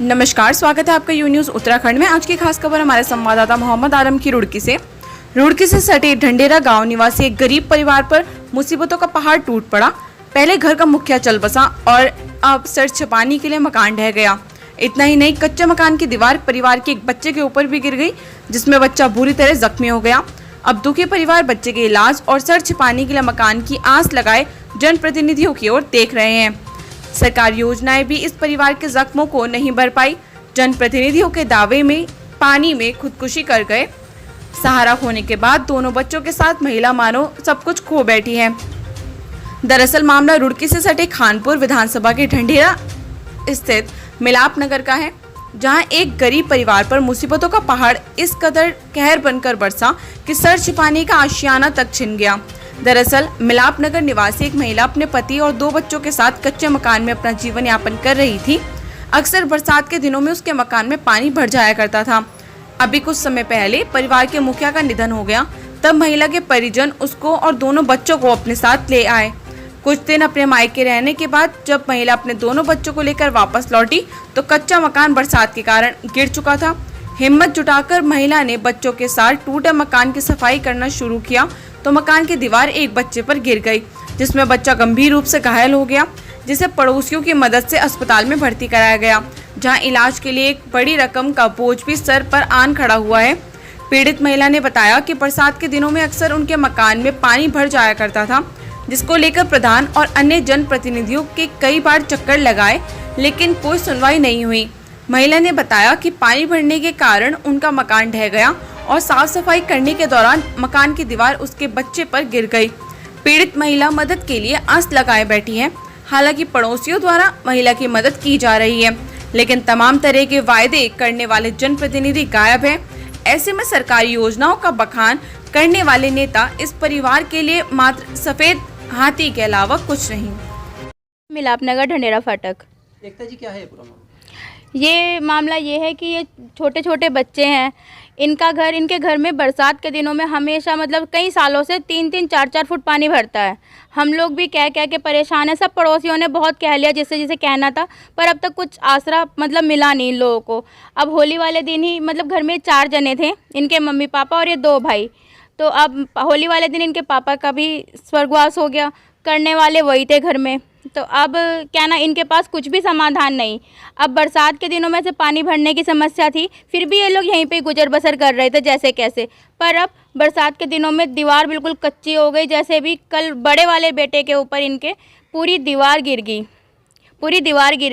नमस्कार, स्वागत है आपका यू न्यूज़ उत्तराखंड में। आज की खास खबर हमारे संवाददाता मोहम्मद आलम की रुड़की से सटे ढंडेरा गांव निवासी एक गरीब परिवार पर मुसीबतों का पहाड़ टूट पड़ा। पहले घर का मुखिया चल बसा और अब सर छिपाने के लिए मकान ढह गया। इतना ही नहीं, कच्चे मकान की दीवार परिवार के एक बच्चे के ऊपर भी गिर गई, जिसमें बच्चा बुरी तरह जख्मी हो गया। अब दुखी परिवार बच्चे के इलाज और सर छिपाने के लिए मकान की आस लगाए जनप्रतिनिधियों की ओर देख रहे हैं। सरकारी योजनाएं भी इस परिवार के जख्मों को नहीं भर पाई। जनप्रतिनिधियों के दावे में पानी में खुदकुशी कर गए। सहारा खोने के बाद दोनों बच्चों के साथ महिला मानो सब कुछ खो बैठी है। दरअसल मामला रुड़की से सटे खानपुर विधानसभा के ढंडेरा स्थित मिलाप नगर का है, जहां एक गरीब परिवार पर मुसीबतों का पहाड़ इस कदर कहर बनकर बरसा कि सर छिपाने का आशियाना तक छिन गया। दरअसल मिलाप नगर निवासी एक महिला अपने पति और 2 बच्चों के साथ कच्चे मकान में अपना जीवन यापन कर रही थी। अक्सर बरसात के दिनों में उसके मकान में पानी भर जाया करता था। अभी कुछ समय पहले परिवार के मुखिया का निधन हो गया, तब महिला के परिजन उसको और दोनों बच्चों को अपने साथ ले आए। कुछ दिन अपने मायके रहने के बाद जब महिला अपने दोनों बच्चों को लेकर वापस लौटी तो कच्चा मकान बरसात के कारण गिर चुका था। हिम्मत जुटाकर महिला ने बच्चों के साथ टूटे मकान की सफाई करना शुरू किया तो मकान की दीवार एक बच्चे पर गिर गई, जिसमें बच्चा गंभीर रूप से घायल हो गया, जिसे पड़ोसियों की मदद से अस्पताल में भर्ती कराया गया, जहां इलाज के लिए एक बड़ी रकम का बोझ भी सर पर आन खड़ा हुआ है। पीड़ित महिला ने बताया कि बरसात के दिनों में अक्सर उनके मकान में पानी भर जाया करता था, जिसको लेकर प्रधान और अन्य जनप्रतिनिधियों के कई बार चक्कर लगाए, लेकिन कोई सुनवाई नहीं हुई। महिला ने बताया कि पानी भरने के कारण उनका मकान ढह गया और साफ सफाई करने के दौरान मकान की दीवार उसके बच्चे पर गिर गई। पीड़ित महिला मदद के लिए आस लगाए बैठी है। हालांकि पड़ोसियों द्वारा महिला की मदद की जा रही है, लेकिन तमाम तरह के वायदे करने वाले जनप्रतिनिधि गायब हैं। ऐसे में सरकारी योजनाओं का बखान करने वाले नेता इस परिवार के लिए मात्र सफेद हाथी के अलावा कुछ नहीं। मिलाप नगर ढंडेरा फाटक। एकता जी, क्या है पूरा मामला? ये मामला ये है कि ये छोटे छोटे बच्चे हैं। इनके घर में बरसात के दिनों में हमेशा मतलब कई सालों से 3-3, 4-4 फुट पानी भरता है। हम लोग भी कह के परेशान हैं। सब पड़ोसियों ने बहुत कह लिया जिसे कहना था, पर अब तक कुछ आसरा मतलब मिला नहीं इन लोगों को। अब होली वाले दिन ही मतलब घर में 4 जने थे, इनके मम्मी पापा और ये 2 भाई। तो अब होली वाले दिन इनके पापा का भी स्वर्गवास हो गया, करने वाले वही थे घर में। तो अब क्या ना, इनके पास कुछ भी समाधान नहीं। अब बरसात के दिनों में से पानी भरने की समस्या थी, फिर भी ये लोग यहीं पे गुजर बसर कर रहे थे जैसे कैसे। पर अब बरसात के दिनों में दीवार बिल्कुल कच्ची हो गई। जैसे भी कल बड़े वाले बेटे के ऊपर इनके पूरी दीवार गिर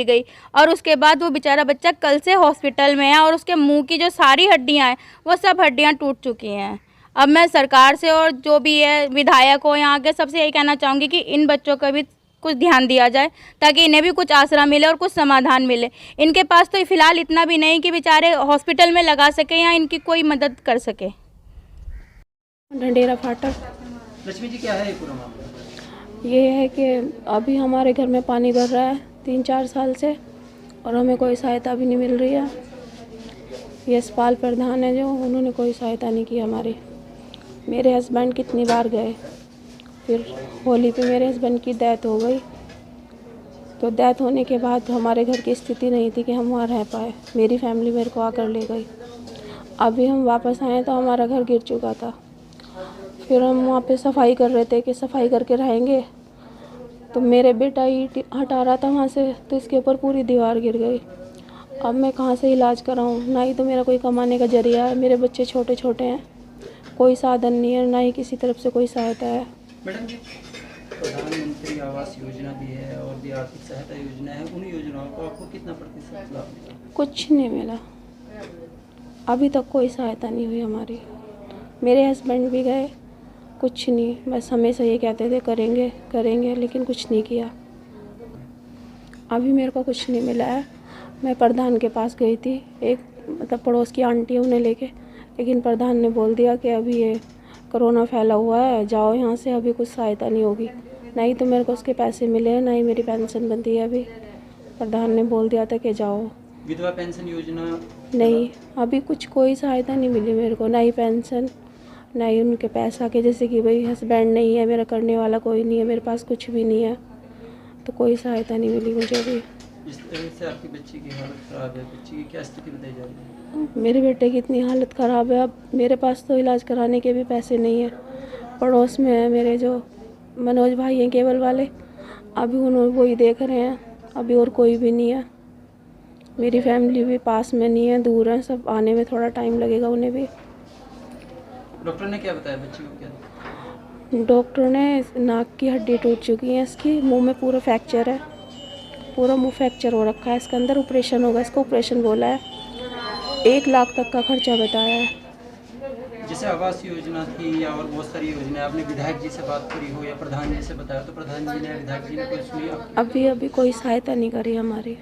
गई और उसके बाद वो बेचारा बच्चा कल से हॉस्पिटल में है और उसके मुँह की जो सारी हड्डियाँ हैं वो सब हड्डियाँ टूट चुकी हैं। अब मैं सरकार से और जो भी है विधायक हो यहाँ के, सबसे यही कहना चाहूँगी कि इन बच्चों का भी कुछ ध्यान दिया जाए ताकि इन्हें भी कुछ आसरा मिले और कुछ समाधान मिले। इनके पास तो फिलहाल इतना भी नहीं कि बेचारे हॉस्पिटल में लगा सके या इनकी कोई मदद कर सके। ढंडेरा फाटक। लक्ष्मी जी, क्या है ये पूरा मामला? ये है कि अभी हमारे घर में पानी भर रहा है 3-4 साल से और हमें कोई सहायता भी नहीं मिल रही है। यशपाल प्रधान है जो, उन्होंने कोई सहायता नहीं की हमारी। मेरे हस्बैंड कितनी बार गए, फिर होली पे मेरे हस्बैंड की डेथ हो गई। तो डेथ होने के बाद हमारे घर की स्थिति नहीं थी कि हम वहाँ रह पाए। मेरी फैमिली मेरे को आकर ले गई। अभी हम वापस आए तो हमारा घर गिर चुका था। फिर हम वहाँ पे सफाई कर रहे थे कि सफाई करके रहेंगे, तो मेरे बेटा ईंट हटा रहा था वहाँ से, तो इसके ऊपर पूरी दीवार गिर गई। अब मैं कहाँ से इलाज कराऊँ? ना ही तो मेरा कोई कमाने का जरिया है, मेरे बच्चे छोटे छोटे हैं, कोई साधन नहीं है, ना ही किसी तरफ से कोई सहायता है। मैडम जी, प्रधानमंत्री आवास योजना भी है और भी आर्थिक सहायता योजना है, उन योजनाओं को आपको कितना प्रतिशत लाभ मिला? कुछ नहीं मिला, अभी तक कोई सहायता नहीं हुई हमारी। मेरे हस्बैंड भी गए, कुछ नहीं, बस हमेशा ये कहते थे करेंगे करेंगे, लेकिन कुछ नहीं किया। अभी मेरे को कुछ नहीं मिला है। मैं प्रधान के पास गई थी, एक मतलब पड़ोस की आंटी है, उन्हें लेके, लेकिन प्रधान ने बोल दिया कि अभी ये कोरोना फैला हुआ है, जाओ यहाँ से, अभी कुछ सहायता नहीं होगी। नहीं तो मेरे को उसके पैसे मिले हैं, ना ही मेरी पेंशन बनती है। अभी प्रधान ने बोल दिया था कि जाओ। विधवा पेंशन योजना नहीं, अभी कुछ कोई सहायता नहीं मिली मेरे को, ना ही पेंशन, ना ही उनके पैसा के, जैसे कि भाई हस्बैंड नहीं है मेरा, करने वाला कोई नहीं है, मेरे पास कुछ भी नहीं है, तो कोई सहायता नहीं मिली मुझे अभी। जिस तरह से आपकी बच्ची की हालत खराब है, बच्ची की क्या स्थिति बताई जा रही है? मेरे बेटे की इतनी हालत ख़राब है, अब मेरे पास तो इलाज कराने के भी पैसे नहीं है। पड़ोस में है मेरे जो मनोज भाई हैं केबल वाले, अभी उन्होंने वही देख रहे हैं, अभी और कोई भी नहीं है। मेरी फैमिली भी पास में नहीं है, दूर है, सब आने में थोड़ा टाइम लगेगा उन्हें भी। डॉक्टर ने क्या बताया बच्ची को क्या? डॉक्टर ने नाक की हड्डी टूट चुकी है इसकी, मुंह में पूरा फ्रैक्चर है, पूरा मुंह फ्रैक्चर हो रखा है, इसके अंदर ऑपरेशन होगा, इसको ऑपरेशन बोला है। 1 लाख तक का खर्चा बताया है। जैसे आवास योजना थी या और बहुत सारी योजनाएं, आपने विधायक जी से बात करी हो या प्रधान जी से बताया, तो प्रधान जी ने विधायक जी ने कोई सुनी आपकी? अभी कोई सहायता नहीं करी हमारी।